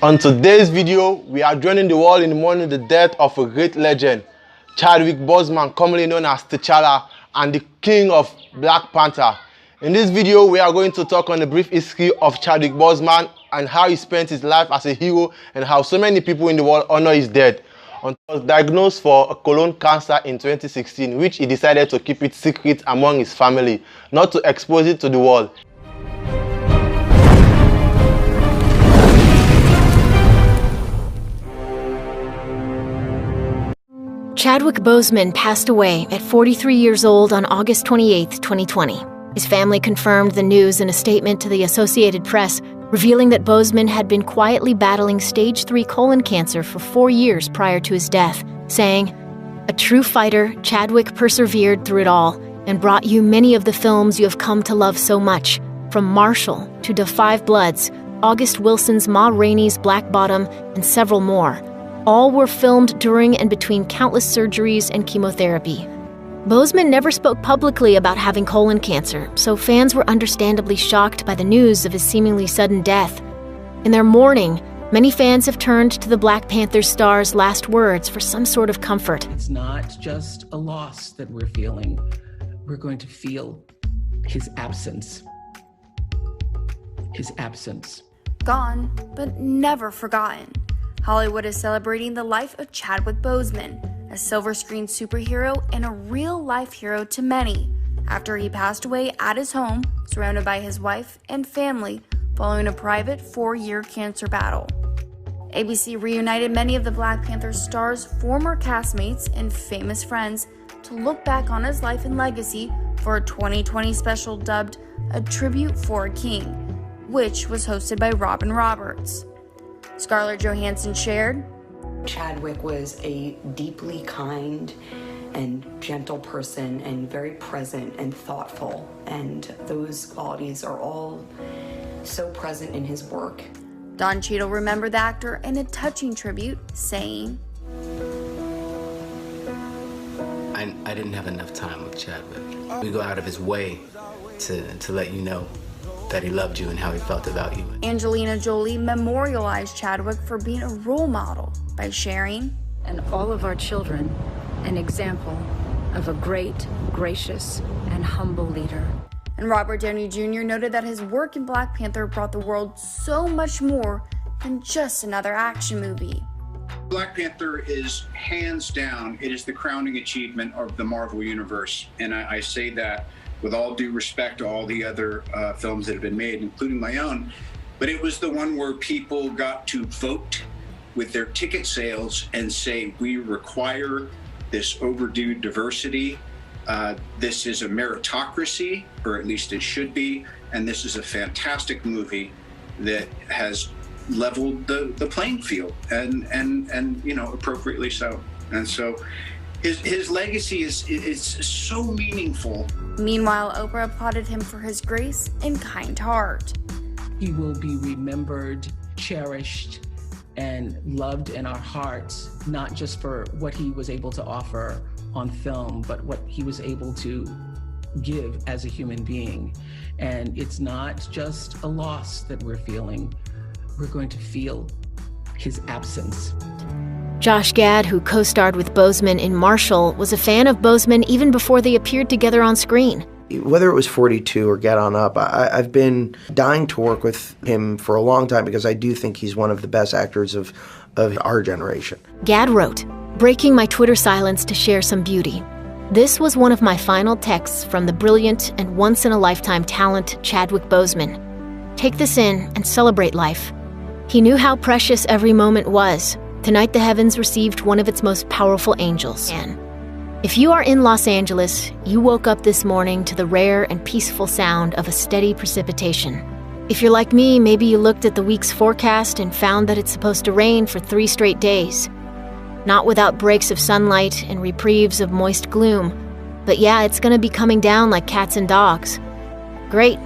On today's video, we are joining the world in mourning the death of a great legend, Chadwick Boseman, commonly known as T'Challa, and the king of Black Panther. In this video, we are going to talk on the brief history of Chadwick Boseman and how he spent his life as a hero and how so many people in the world honor his death. He was diagnosed for a colon cancer in 2016, which he decided to keep it secret among his family, not to expose it to the world. Chadwick Boseman passed away at 43 years old on August 28, 2020. His family confirmed the news in a statement to the Associated Press, revealing that Boseman had been quietly battling stage 3 colon cancer for 4 years prior to his death, saying, "A true fighter, Chadwick persevered through it all and brought you many of the films you have come to love so much, from Marshall to Da 5 Bloods, August Wilson's Ma Rainey's Black Bottom, and several more. All were filmed during and between countless surgeries and chemotherapy." Boseman never spoke publicly about having colon cancer, so fans were understandably shocked by the news of his seemingly sudden death. In their mourning, many fans have turned to the Black Panther star's last words for some sort of comfort. It's not just a loss that we're feeling. We're going to feel his absence. His absence. Gone, but never forgotten. Hollywood is celebrating the life of Chadwick Boseman, a silver screen superhero and a real-life hero to many, after he passed away at his home, surrounded by his wife and family, following a private 4-year cancer battle. ABC reunited many of the Black Panther star's former castmates and famous friends to look back on his life and legacy for a 2020 special dubbed A Tribute for a King, which was hosted by Robin Roberts. Scarlett Johansson shared, "Chadwick was a deeply kind and gentle person and very present and thoughtful, and those qualities are all so present in his work." Don Cheadle remembered the actor in a touching tribute, saying, I didn't have enough time with Chadwick. We go out of his way to let you know that he loved you and how he felt about you. Angelina Jolie memorialized Chadwick for being a role model by sharing, "And all of our children, an example of a great, gracious, and humble leader." And Robert Downey Jr. noted that his work in Black Panther brought the world so much more than just another action movie. Black Panther is hands down, it is the crowning achievement of the Marvel Universe. And I say that with all due respect to all the other films that have been made, including my own. But it was the one where people got to vote with their ticket sales and say, we require this overdue diversity. This is a meritocracy, or at least it should be. And this is a fantastic movie that has leveled the playing field and you know, appropriately so. And so his legacy is so meaningful. Meanwhile, Oprah applauded him for his grace and kind heart. He will be remembered, cherished, and loved in our hearts, not just for what he was able to offer on film, but what he was able to give as a human being. And it's not just a loss that we're feeling. We're going to feel his absence. Josh Gad, who co-starred with Boseman in Marshall, was a fan of Boseman even before they appeared together on screen. Whether it was 42 or Get On Up, I've been dying to work with him for a long time because I do think he's one of the best actors of our generation. Gad wrote, breaking my Twitter silence to share some beauty. This was one of my final texts from the brilliant and once-in-a-lifetime talent Chadwick Boseman. Take this in and celebrate life. He knew how precious every moment was. Tonight the heavens received one of its most powerful angels. And if you are in Los Angeles, you woke up this morning to the rare and peaceful sound of a steady precipitation. If you're like me, maybe you looked at the week's forecast and found that it's supposed to rain for 3 straight days. Not without breaks of sunlight and reprieves of moist gloom, but yeah, it's gonna be coming down like cats and dogs. Great.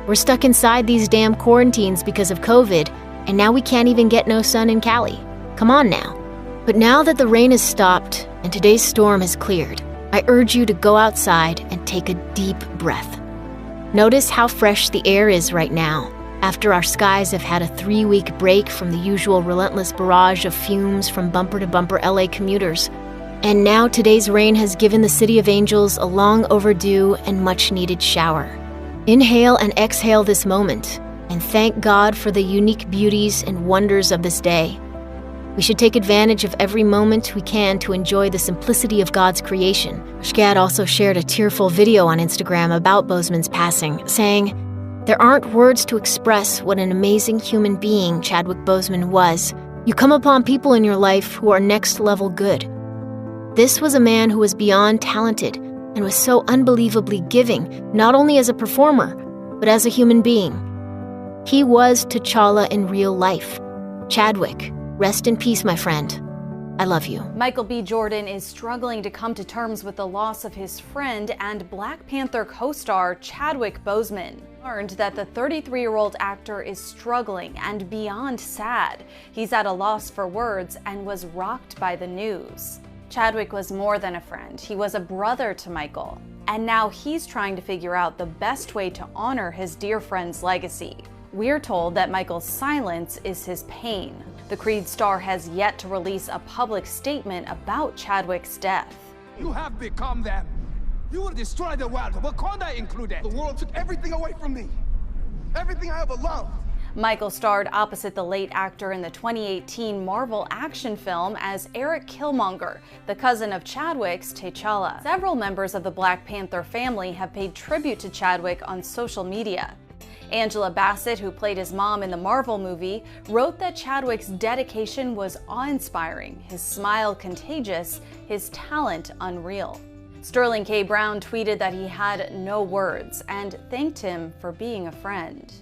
We're stuck inside these damn quarantines because of COVID, and now we can't even get no sun in Cali. Come on now. But now that the rain has stopped and today's storm has cleared, I urge you to go outside and take a deep breath. Notice how fresh the air is right now. After our skies have had a 3-week break from the usual relentless barrage of fumes from bumper-to-bumper LA commuters. And now today's rain has given the City of Angels a long overdue and much-needed shower. Inhale and exhale this moment, and thank God for the unique beauties and wonders of this day. We should take advantage of every moment we can to enjoy the simplicity of God's creation. Shkad also shared a tearful video on Instagram about Boseman's passing, saying, "There aren't words to express what an amazing human being Chadwick Boseman was. You come upon people in your life who are next-level good. This was a man who was beyond talented and was so unbelievably giving, not only as a performer, but as a human being. He was T'Challa in real life. Chadwick, rest in peace, my friend. I love you." Michael B. Jordan is struggling to come to terms with the loss of his friend and Black Panther co-star Chadwick Boseman. Learned that the 33-year-old actor is struggling and beyond sad. He's at a loss for words and was rocked by the news. Chadwick was more than a friend. He was a brother to Michael. And now he's trying to figure out the best way to honor his dear friend's legacy. We're told that Michael's silence is his pain. The Creed star has yet to release a public statement about Chadwick's death. You have become them. You will destroy the world, Wakanda included. The world took everything away from me. Everything I ever loved. Michael starred opposite the late actor in the 2018 Marvel action film as Eric Killmonger, the cousin of Chadwick's T'Challa. Several members of the Black Panther family have paid tribute to Chadwick on social media. Angela Bassett, who played his mom in the Marvel movie, wrote that Chadwick's dedication was awe-inspiring, his smile contagious, his talent unreal. Sterling K. Brown tweeted that he had no words and thanked him for being a friend.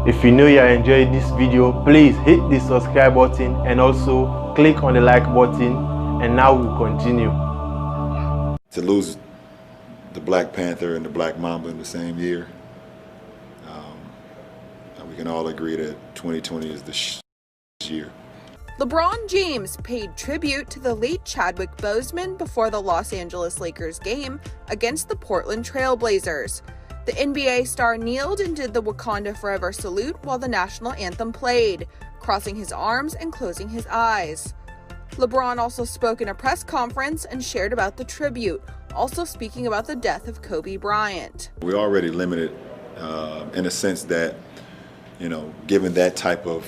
If you know you are enjoying this video, please hit the subscribe button and also click on the like button, and now we'll continue. To lose the Black Panther and the Black Mamba in the same year, we can all agree that 2020 is the year. LeBron James paid tribute to the late Chadwick Boseman before the Los Angeles Lakers game against the Portland Trail Blazers. The NBA star kneeled and did the Wakanda Forever salute while the national anthem played, crossing his arms and closing his eyes. LeBron also spoke in a press conference and shared about the tribute, also speaking about the death of Kobe Bryant. We're already limited in a sense that, you know, given that type of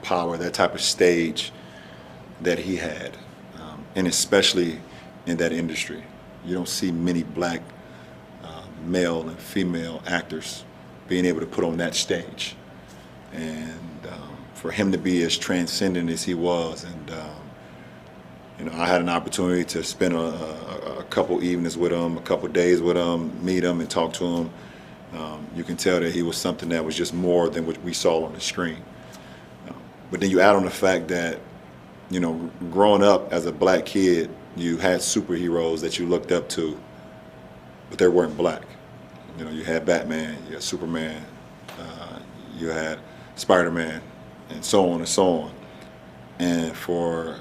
power, that type of stage that he had, and especially in that industry, you don't see many black male and female actors being able to put on that stage, and for him to be as transcendent as he was, and you know, I had an opportunity to spend a couple evenings with him, a couple days with him, meet him and talk to him. You can tell that he was something that was just more than what we saw on the screen. But then you add on the fact that, you know, growing up as a black kid, you had superheroes that you looked up to, but they weren't black. You know, you had Batman, you had Superman, you had Spider-Man, and so on and so on. And for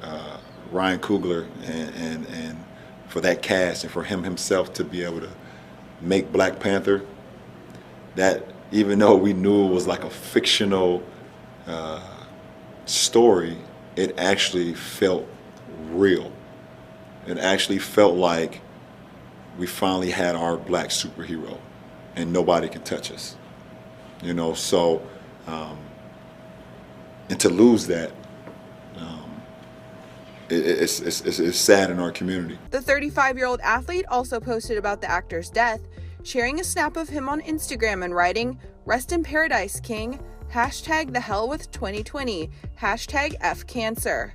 Ryan Coogler and for that cast and for him himself to be able to make Black Panther, that even though we knew it was like a fictional story, it actually felt real. It actually felt like we finally had our black superhero and nobody can touch us. You know, so, and to lose that, it's sad in our community. The 35-year-old athlete also posted about the actor's death, sharing a snap of him on Instagram and writing, "Rest in paradise, King. Hashtag the hell with 2020. Hashtag F cancer."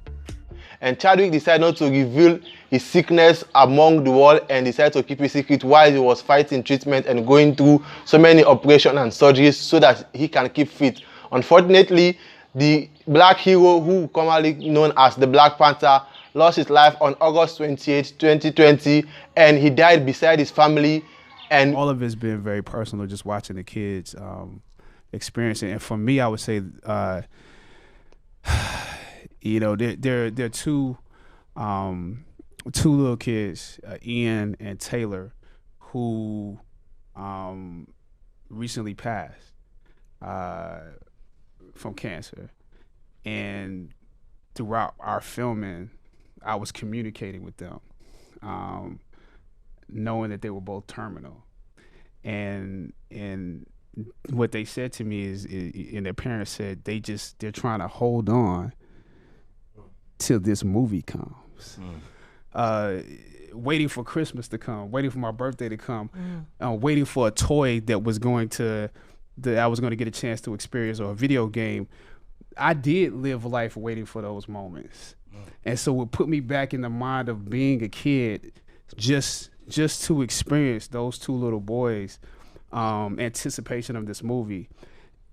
And Chadwick decided not to reveal his sickness among the world and decided to keep it secret while he was fighting treatment and going through so many operations and surgeries so that he can keep fit. Unfortunately, the black hero, who commonly known as the Black Panther, lost his life on August 28, 2020, and he died beside his family. And all of it's been very personal, just watching the kids experiencing. And for me, I would say, you know, they're two little kids, Ian and Taylor, who, recently passed from cancer, and throughout our filming, I was communicating with them, knowing that they were both terminal, and what they said to me is, and their parents said, they're trying to hold on till this movie comes. Waiting for Christmas to come, waiting for my birthday to come, waiting for a toy that I was going to get a chance to experience, or a video game. I did live life waiting for those moments. And so it put me back in the mind of being a kid, just to experience those two little boys, anticipation of this movie.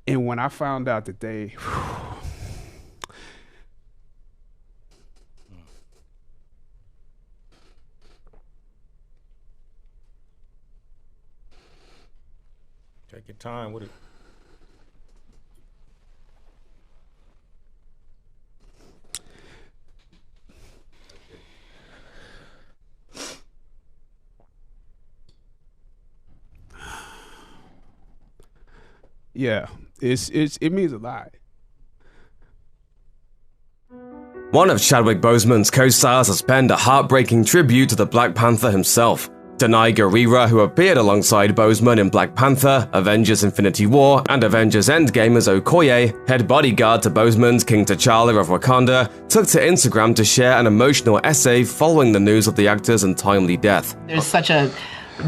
And when I found out that they take your time with it. Yeah, it means a lot. One of Chadwick Boseman's co-stars has penned a heartbreaking tribute to the Black Panther himself. Danai Gurira, who appeared alongside Boseman in Black Panther, Avengers Infinity War, and Avengers Endgame as Okoye, head bodyguard to Boseman's King T'Challa of Wakanda, took to Instagram to share an emotional essay following the news of the actor's untimely death. There's such a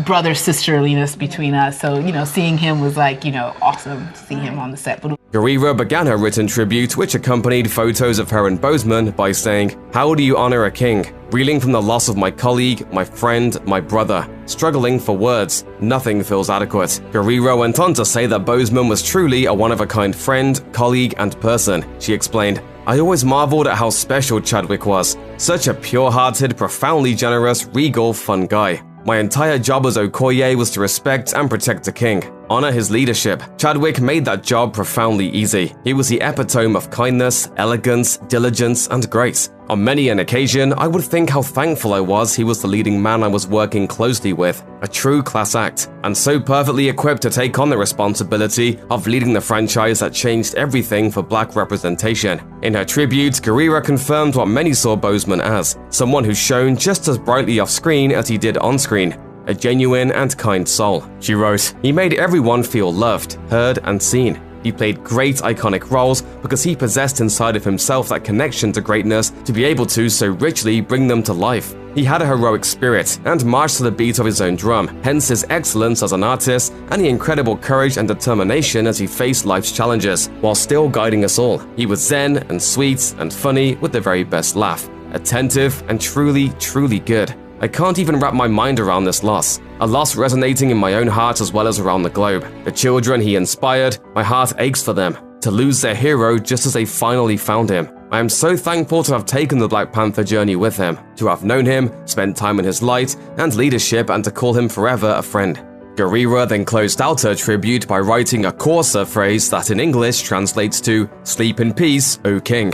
brother-sisterliness between us, so, seeing him was like, awesome to see him on the set. Gurira began her written tribute, which accompanied photos of her and Boseman, by saying, "How do you honor a king? Reeling from the loss of my colleague, my friend, my brother. Struggling for words. Nothing feels adequate." Gurira went on to say that Boseman was truly a one-of-a-kind friend, colleague, and person. She explained, "I always marveled at how special Chadwick was. Such a pure-hearted, profoundly generous, regal, fun guy. My entire job as Okoye was to respect and protect the king, honor his leadership. Chadwick made that job profoundly easy. He was the epitome of kindness, elegance, diligence, and grace. On many an occasion, I would think how thankful I was he was the leading man I was working closely with. A true class act, and so perfectly equipped to take on the responsibility of leading the franchise that changed everything for black representation." In her tribute, Gurira confirmed what many saw Boseman as, someone who shone just as brightly off screen as he did on screen. A genuine and kind soul. She wrote, "He made everyone feel loved, heard, and seen. He played great iconic roles because he possessed inside of himself that connection to greatness to be able to so richly bring them to life. He had a heroic spirit and marched to the beat of his own drum, hence his excellence as an artist and the incredible courage and determination as he faced life's challenges, while still guiding us all. He was zen and sweet and funny with the very best laugh, attentive and truly, truly good. I can't even wrap my mind around this loss. A loss resonating in my own heart as well as around the globe. The children he inspired, my heart aches for them. To lose their hero just as they finally found him. I am so thankful to have taken the Black Panther journey with him, to have known him, spent time in his light and leadership, and to call him forever a friend." Gurira then closed out her tribute by writing a coarser phrase that in English translates to, "Sleep in peace, O King."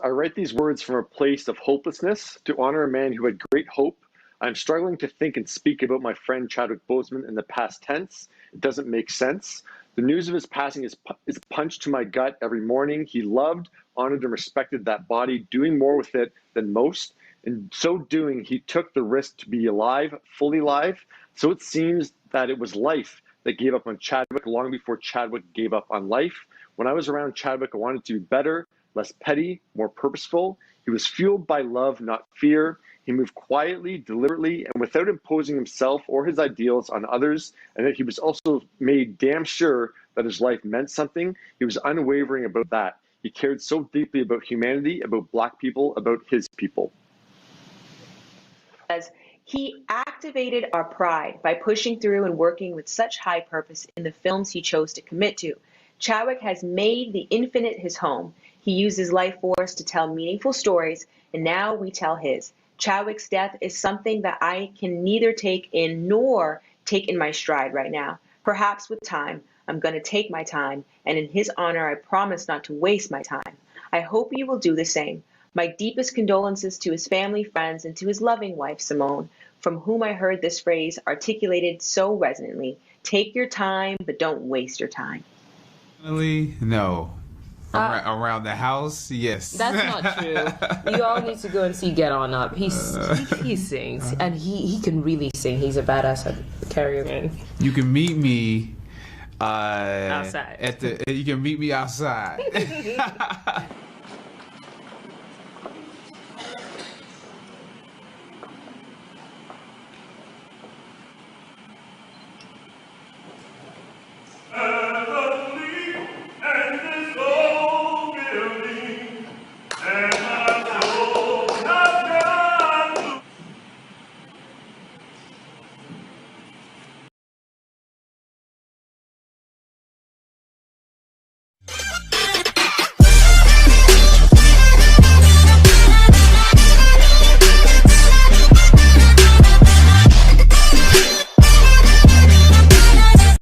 I write these words from a place of hopelessness to honor a man who had great hope. I'm struggling to think and speak about my friend Chadwick Boseman in the past tense. It doesn't make sense. The news of his passing is a punch to my gut every morning. He loved, honored, and respected that body, doing more with it than most. In so doing, he took the risk to be alive, fully alive. So it seems that it was life that gave up on Chadwick long before Chadwick gave up on life. When I was around Chadwick, I wanted to be better, less petty, more purposeful. He was fueled by love, not fear. He moved quietly, deliberately, and without imposing himself or his ideals on others, and that he was also made damn sure that his life meant something. He was unwavering about that. He cared so deeply about humanity, about Black people, about his people. As he activated our pride by pushing through and working with such high purpose in the films he chose to commit to. Chadwick has made the infinite his home. He used his life force to tell meaningful stories, and now we tell his. Chadwick's death is something that I can neither take in nor take in my stride right now. Perhaps with time, I'm going to take my time, and in his honor, I promise not to waste my time. I hope you will do the same. My deepest condolences to his family, friends, and to his loving wife, Simone. from whom I heard this phrase articulated so resonantly. Take your time, but don't waste your time. No. Around the house, yes. That's not true. You all need to go and see Get On Up. He sings, and he can really sing. He's a badass at karaoke. You can meet me outside. You can meet me outside.